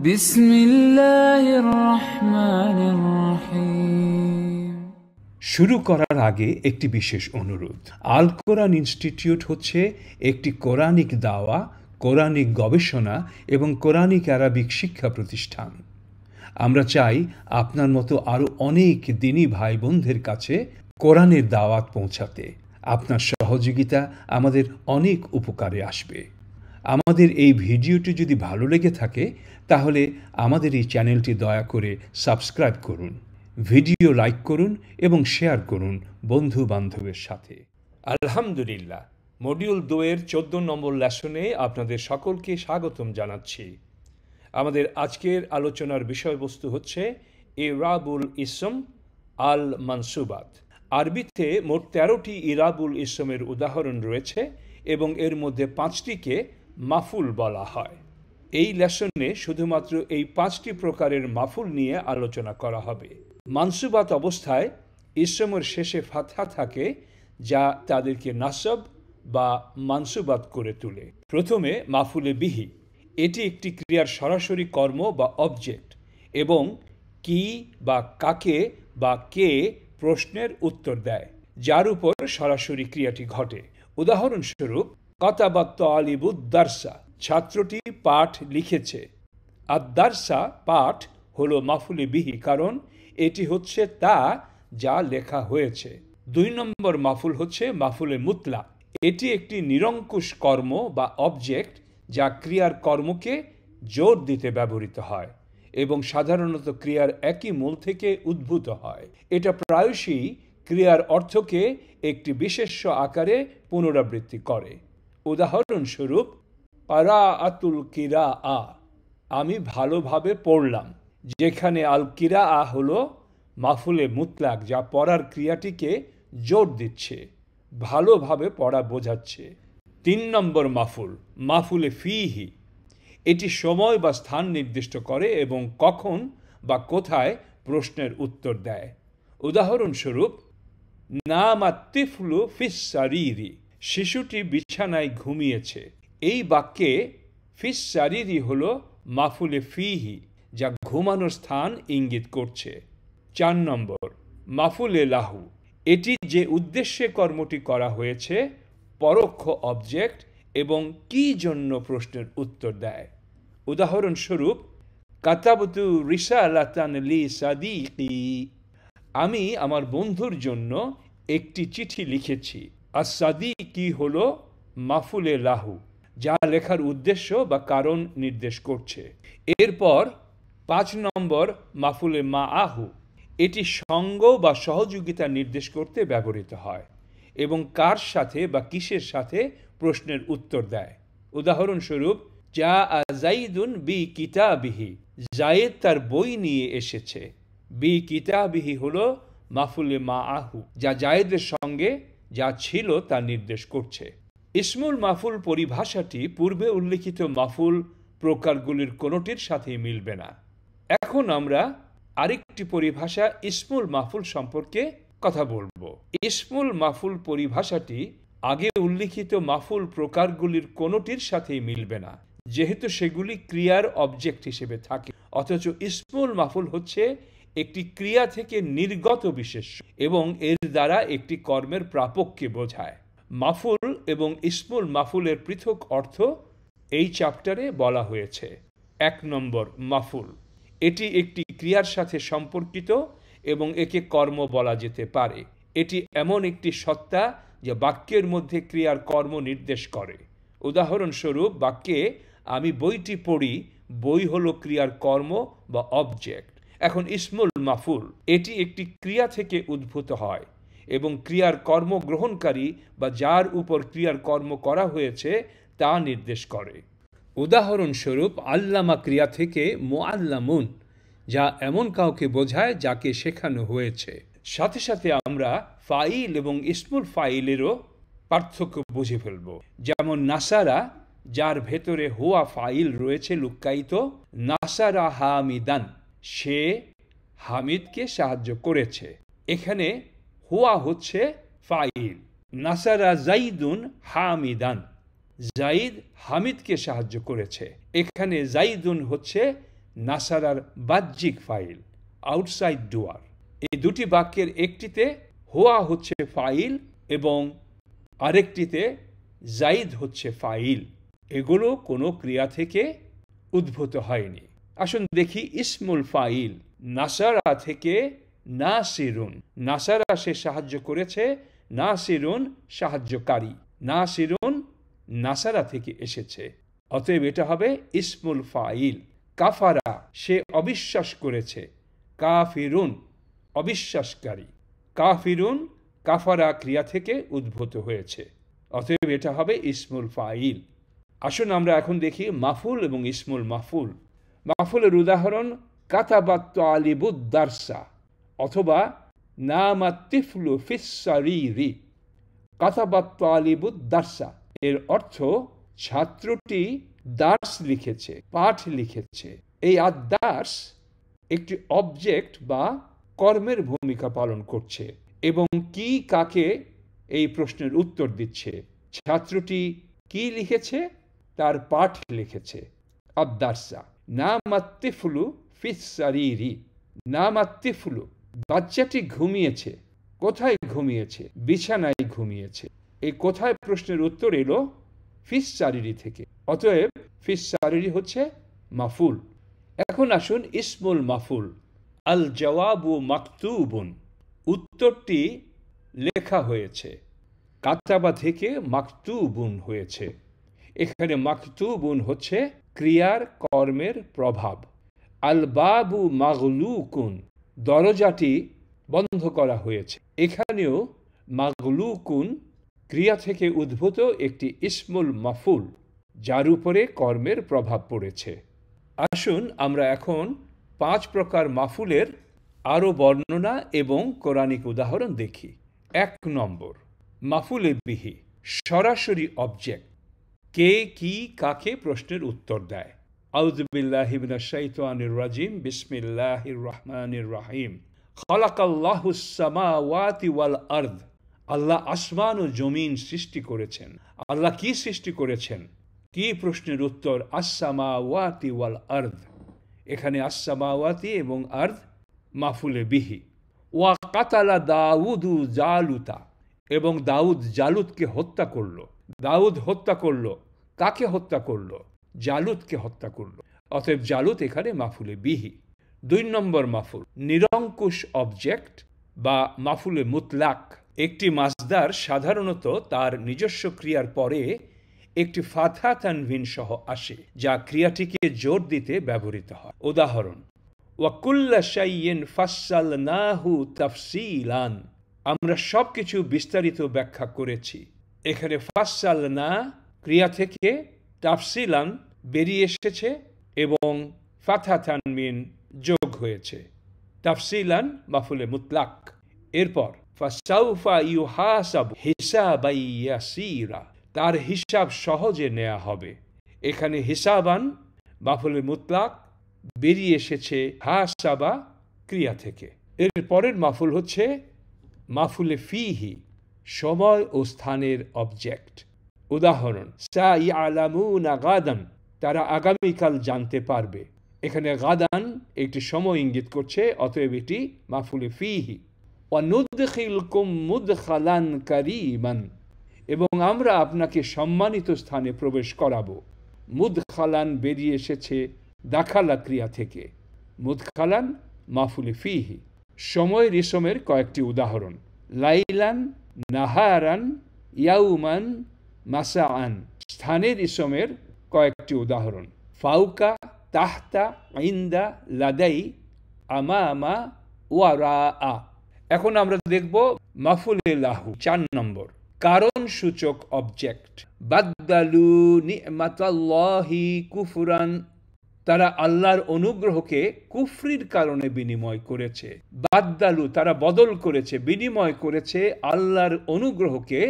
বিসমিল্লাহির রহমানির রহিম। শুরু করার আগে একটি বিশেষ অনুরোধ। আল কোরআন ইনস্টিটিউট হচ্ছে একটি কোরআনিক দাওয়া, কোরআনিক গবেষণা এবং কোরআনিক আরবিক শিক্ষা প্রতিষ্ঠান। আমরা চাই আপনার মতো আরও অনেক দ্বীনী ভাই বোনদের কাছে কোরআনের দাওয়াত পৌঁছাতে। আপনার সহযোগিতা আমাদের অনেক উপকারে আসবে। আমাদের এই ভিডিওটি যদি ভালো লেগে থাকে তাহলে আমাদের এই চ্যানেলটি দয়া করে সাবস্ক্রাইব করুন, ভিডিও লাইক করুন এবং শেয়ার করুন বন্ধু বান্ধবের সাথে। আলহামদুলিল্লাহ, মডিউল 2 এর 14 নম্বর লেসনে আপনাদের সকলকে স্বাগতম জানাচ্ছি। আমাদের আজকের আলোচনার বিষয়বস্তু হচ্ছে ইরাবুল ইসম আল মানসুবাত। আরবিতে মোট 13টি ইরাবুল ইসমের উদাহরণ রয়েছে এবং এর মধ্যে 5টিকে মাফুল বলা হয়। এই লেসনে শুধুমাত্র এই 5টি প্রকারের মাফুল নিয়ে আলোচনা করা হবে। মানসুবাত অবস্থায় ইসমের শেষে ফাতহা থাকে, যা তাদেরকে নাসব বা মানসুবাত করে তোলে। প্রথমে মাফুলে বিহি। এটি একটি ক্রিয়ার সরাসরি কর্ম বা অবজেক্ট এবং কি বা কাকে বা কে প্রশ্নের উত্তর দেয়, যার উপর সরাসরি ক্রিয়াটি ঘটে। উদাহরণস্বরূপ, কাতাবাত তালিবুদ দারসা, ছাত্রটি পাঠ লিখেছে। আদ-দারসা পাঠ হলো মাফুলে বিহি, কারণ এটি হচ্ছে তা যা লেখা হয়েছে। 2 নম্বর মাফুল হচ্ছে মাফুলে মুতলাক। এটি একটি নিরঙ্কুশ কর্ম বা অবজেক্ট যা ক্রিয়ার কর্মকে জোর দিতে ব্যবহৃত হয় এবং সাধারণত ক্রিয়ার একই মূল থেকে উদ্ভূত হয়। এটা প্রায়শই ক্রিয়ার অর্থকে একটি বিশেষ্য আকারে পুনরাবৃত্তি করে। উদাহরণস্বরূপ, কারাআতুল কিরাআ, আমি ভালোভাবে পড়লাম, যেখানে আল কিরাআ হলো মাফুলে মুতলাক যা পড়ার ক্রিয়াটিকে জোর দিচ্ছে, ভালোভাবে পড়া বোঝাচ্ছে। 3 নম্বর মাফুল মাফুলে ফিহি। এটি সময় বা স্থান নির্দিষ্ট করে এবং কখন বা কোথায় প্রশ্নের উত্তর দেয়। উদাহরণস্বরূপ, নামাত তিফলু ফিস সারিরি, শিশুটি বিছানায় ঘুমিয়েছে। এই বাক্যে ফিস সারিরি হল মাফুলে ফিহি, যা ঘুমানোর স্থান ইঙ্গিত করছে। 4 নম্বর মাফুলে লাহু। এটি যে উদ্দেশ্যে কর্মটি করা হয়েছে, পরোক্ষ অবজেক্ট এবং কি জন্য প্রশ্নের উত্তর দেয়। উদাহরণস্বরূপ, কাতাবতু রিসালাতান লি সাদিকি, আমি আমার বন্ধুর জন্য একটি চিঠি লিখেছি। আর সাদিকি হল মাফুলে লাহু, যা লেখার উদ্দেশ্য বা কারণ নির্দেশ করছে। এরপর 5 নম্বর মাফুলে মাআহু। এটি সঙ্গ বা সহযোগিতা নির্দেশ করতে ব্যবহৃত হয় এবং কার সাথে বা কিসের সাথে প্রশ্নের উত্তর দেয়। উদাহরণস্বরূপ, যা জাইদুন বি কিতাবিহি, জায়েদ তার বই নিয়ে এসেছে। বি কিতাবিহি হলো মাফুলে মাআহু, যা জায়েদের সঙ্গে যা ছিল তা নির্দেশ করছে। ইসমুল মাফুল পরিভাষাটি পূর্বে উল্লিখিত মাফুল প্রকারগুলির কোনোটির সাথেই মিলবে না। এখন আমরা আরেকটি পরিভাষা ইসমুল মাফুল সম্পর্কে কথা বলবো। ইসমুল মাফুল পরিভাষাটি আগে উল্লিখিত মাফুল প্রকারগুলির কোনোটির সাথেই মিলবে না, যেহেতু সেগুলি ক্রিয়ার অবজেক্ট হিসেবে থাকে। অথচ ইসমুল মাফুল হচ্ছে একটি ক্রিয়া থেকে নির্গত বিশেষ্য এবং এর দ্বারা একটি কর্মের প্রাপককে বোঝায়। মাফুল এবং ইসমুল মাফুলের পৃথক অর্থ এই চ্যাপ্টারে বলা হয়েছে। 1 নম্বর মাফুল। এটি একটি ক্রিয়ার সাথে সম্পর্কিত এবং একে কর্ম বলা যেতে পারে। এটি এমন একটি সত্তা যা বাক্যের মধ্যে ক্রিয়ার কর্ম নির্দেশ করে। উদাহরণস্বরূপ, বাক্যে আমি বইটি পড়ি, বই হলো ক্রিয়ার কর্ম বা অবজেক্ট। এখন ইসমুল মাফুল, এটি একটি ক্রিয়া থেকে উদ্ভূত হয় এবং ক্রিয়ার কর্ম গ্রহণকারী বা যার উপর ক্রিয়ার কর্ম করা হয়েছে তা নির্দেশ করে। উদাহরণস্বরূপ, আল্লামা ক্রিয়া থেকে মুআল্লামুন, যা এমন কাউকে বোঝায় যাকে শেখানো হয়েছে। সাথে সাথে আমরা ফাইল এবং ইসমুল ফাইলেরও পার্থক্য বুঝে ফেলব। যেমন নাসারা, যার ভেতরে হুয়া ফাইল রয়েছে লুক্কায়িত। নাসারা হামিদান, সে হামিদকে সাহায্য করেছে। এখানে হুয়া হচ্ছে ফাইল। নাসারা জাইদুন হামিদান, জাইদ হামিদকে সাহায্য করেছে। এখানে জাইদুন হচ্ছে নাসারার বাহ্যিক ফাইল, আউটসাইড ডুয়ার। এই দুটি বাক্যের একটিতে হুয়া হচ্ছে ফাইল এবং আরেকটিতে জাইদ হচ্ছে ফাইল। এগুলো কোনো ক্রিয়া থেকে উদ্ভূত হয়নি। আসুন দেখি ইসমুল ফাইল। নাসারা থেকে নাসিরুন, নাসারা সে সাহায্য করেছে, নাসিরুন সাহায্যকারী, নাসিরুন নাসারা থেকে এসেছে, অতএব এটা হবে ইসমুল ফাইল। কাফারা সে অবিশ্বাস করেছে, কাফিরুন অবিশ্বাসকারী, কাফিরুন কাফারা ক্রিয়া থেকে উদ্ভূত হয়েছে, অতএব এটা হবে ইসমুল ফাইল। আসুন আমরা এখন দেখি মাফুল এবং ইসমুল মাফুল। মাফুলের উদাহরণ কাতাবাত তালিবুদ দারসা অথবা নামাত তিফলু ফিস সারিরি। কাতাবাত তালিবুদ দারসা এর অর্থ ছাত্রটি দার্স লিখেছে, পাঠ লিখেছে। এই আদ-দার্স একটি অবজেক্ট বা কর্মের ভূমিকা পালন করছে এবং কি কাকে এই প্রশ্নের উত্তর দিচ্ছে। ছাত্রটি কি লিখেছে? তার পাঠ লিখেছে, আদ-দারসা। নামাত তিফলু ফিস সারিরি, নামাত তিফলু বাচ্চাটি ঘুমিয়েছে। কোথায় ঘুমিয়েছে? বিছানায় ঘুমিয়েছে। এই কোথায় প্রশ্নের উত্তর এলো ফিস সারিরি থেকে, অতএব ফিস সারিরি হচ্ছে মাফুল। এখন আসুন ইসমুল মাফুল। আল জওয়াবু মাকতুবুন, উত্তরটি লেখা হয়েছে। কাতাবা থেকে মাকতুবুন হয়েছে। এখানে মাকতুবুন হচ্ছে ক্রিয়ার কর্মের প্রভাব। আল বাবু মাগলুকুন, দরজাটি বন্ধ করা হয়েছে। এখানেও মাগলুকুন ক্রিয়া থেকে উদ্ভূত একটি ইসমুল মাফুল, যার উপরে কর্মের প্রভাব পড়েছে। আসুন আমরা এখন 5 প্রকার মাফুলের আরও বর্ণনা এবং কোরআনিক উদাহরণ দেখি। 1 নম্বর, মাফুলে বিহি, সরাসরি অবজেক্ট। কে কি কাকে প্রশ্নের উত্তর দেয়। আউযু বিল্লাহি মিনাশ শাইতানির রাজিম, বিসমিল্লাহির রহমানির রহিম। খালাকাল্লাহুস সামাওয়াতি ওয়াল আরদ, আল্লাহ আসমান ও জমিন সৃষ্টি করেছেন। আল্লাহ কি সৃষ্টি করেছেন? কি প্রশ্নের উত্তর আস-সামাওয়াতি ওয়াল আরদ। এখানে আস-সামাওয়াতি এবং আরদ মাফুলে বিহি। ওয়া কাতালা দাউদু জালুতা, এবং দাউদ জালুতকে হত্যা করল। দাউদ হত্যা করল, কাকে হত্যা করল? জালুতকে হত্যা করল, অতএব জালুত এখানে মাফুলে বিহি। 2 নম্বর মাফুল, নিরঙ্কুশ অবজেক্ট বা মাফুলে মুতলাক। একটি মাসদার সাধারণত তার নিজস্ব ক্রিয়ার পরে একটি ফাথা তানভিন সহ আসে, যা ক্রিয়াটিকে জোর দিতে ব্যবহৃত হয়। উদাহরণ ওয়াকুল্লা শাইইন ফাসসালনাহু তাফসীলান, আমরা সবকিছু বিস্তারিত ব্যাখ্যা করেছি। এখানে ফাসসালনা ক্রিয়া থেকে তাফসীলান বেরিয়ে এসেছে এবং ফাথা তানভিন যোগ হয়েছে। তাফসীলান মাফুলে মুতলাক। এরপর ফাসাউফা ইউহাসাবু হিসাবান ইয়াসীরা, তার হিসাব সহজে নেওয়া হবে। এখানে হিসাবান মাফুলে মুতলাক বেরিয়ে এসেছে হাসাবা ক্রিয়া থেকে। এর পরের মাফুল হচ্ছে মাফুলে ফিহি, সময় ও স্থানের অবজেক্ট। উদাহরণ সাইয়ালামুনা গাদান, তারা আগামীকাল জানতে পারবে। এখানে গাদান একটি সময় ইঙ্গিত করছে, অতএব এটি মাফুলে ফিহি। ওয়ানুদখিলকুম মুদখালান কারীমান, এবং আমরা আপনাকে সম্মানিত স্থানে প্রবেশ করাবো। মুদখালান বেরিয়ে এসেছে দাখালা ক্রিয়া থেকে। মুদখালান মাফুলে ফিহি। সময়ের ইসমের কয়েকটি উদাহরণ লাইলান, নাহারান, ইয়াউমান, মাসাআন। স্থানের ইসমের কয়েকটি উদাহরণ ফাউকা, তাহতা, ইন্দা, লাদাই, আমামা, ওয়ারাআ। এখন আমরা দেখব মাফুলে লাহু। 4 নম্বর, কারণ সূচক অবজেক্ট। বাদদালু নি'মাতাল্লাহি কুফরান, তারা আল্লাহর অনুগ্রহকে কুফরির কারণে বিনিময় করেছে। বাদদালু তারা বদল করেছে, বিনিময় করেছে আল্লাহর অনুগ্রহকে।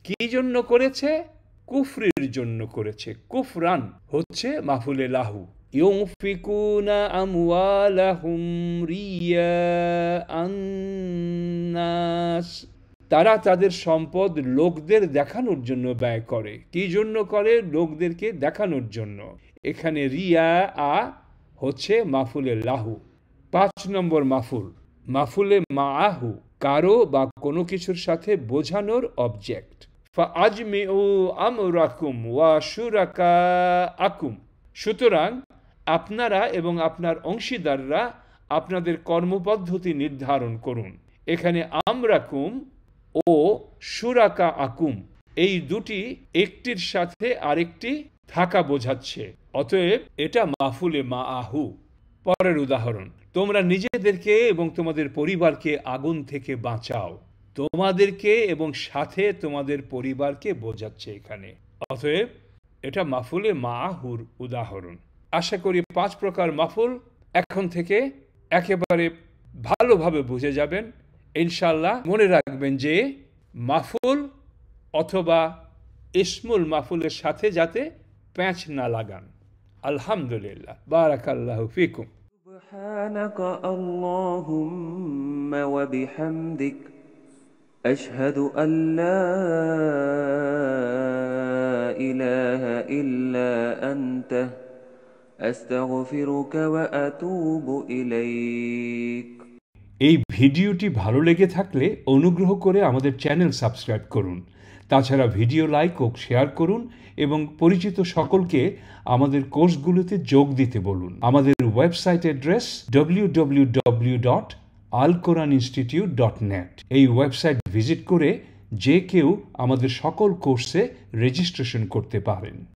কি জন্য করেছে? কুফরির জন্য করেছে। কুফরান হচ্ছে মাফুলে লাহু। ইউনফিকুনা আমওয়ালাহুম রিয়াআন নাস, তারা তাদের সম্পদ লোকদের দেখানোর জন্য ব্যয় করে। কি জন্য করে? লোকদেরকে দেখানোর জন্য। এখানে রিয়া আ হচ্ছে মাফুলে লাহু। 5 নম্বর মাফুল, মাফুলে মাআহু, কারো বা কোনো কিছুর সাথে বোঝানোর অবজেক্ট। ফাআজমিউ আমরাকুম ওয়া শুরাকাআকুম, সুতরাং আপনারা এবং আপনার অংশীদাররা আপনাদের কর্মপদ্ধতি নির্ধারণ করুন। এখানে আমরাকুম ও শুরাকা আকুম এই দুটি একটির সাথে আরেকটি থাকা বোঝাচ্ছে, অতএব এটা মাফুলে মাআহু। পরের উদাহরণ, তোমরা নিজেদেরকে এবং তোমাদের পরিবারকে আগুন থেকে বাঁচাও। তোমাদেরকে এবং সাথে তোমাদের পরিবারকে বোঝাচ্ছে এখানে, অতএব এটা মাফুলে মাআহুর উদাহরণ। আশা করি 5 প্রকার মাফুল এখন থেকে একেবারে ভালোভাবে বুঝে যাবেন ইনশাআল্লাহ। মনে রাখবেন যে মাফুল অথবা ইসমুল মাফুলের সাথে যাতে প্যাঁচ না লাগান। আলহামদুলিল্লাহ, বারাকাল্লাহু ফিকুম। سبحانك اللهم وبحمدك أشهد أن لا إله إلا أنت أستغفرك وأتوب إليك। এই ভিডিওটি ভালো লেগে থাকলে অনুগ্রহ করে আমাদের চ্যানেল সাবস্ক্রাইব করুন। তাছাড়া ভিডিও লাইক ও শেয়ার করুন এবং পরিচিত সকলকে আমাদের কোর্সগুলোতে যোগ দিতে বলুন। আমাদের ওয়েবসাইট অ্যাড্রেস www.alquraninstitute.net। এই ওয়েবসাইট ভিজিট করে যে কেউ আমাদের সকল কোর্সে রেজিস্ট্রেশন করতে পারেন।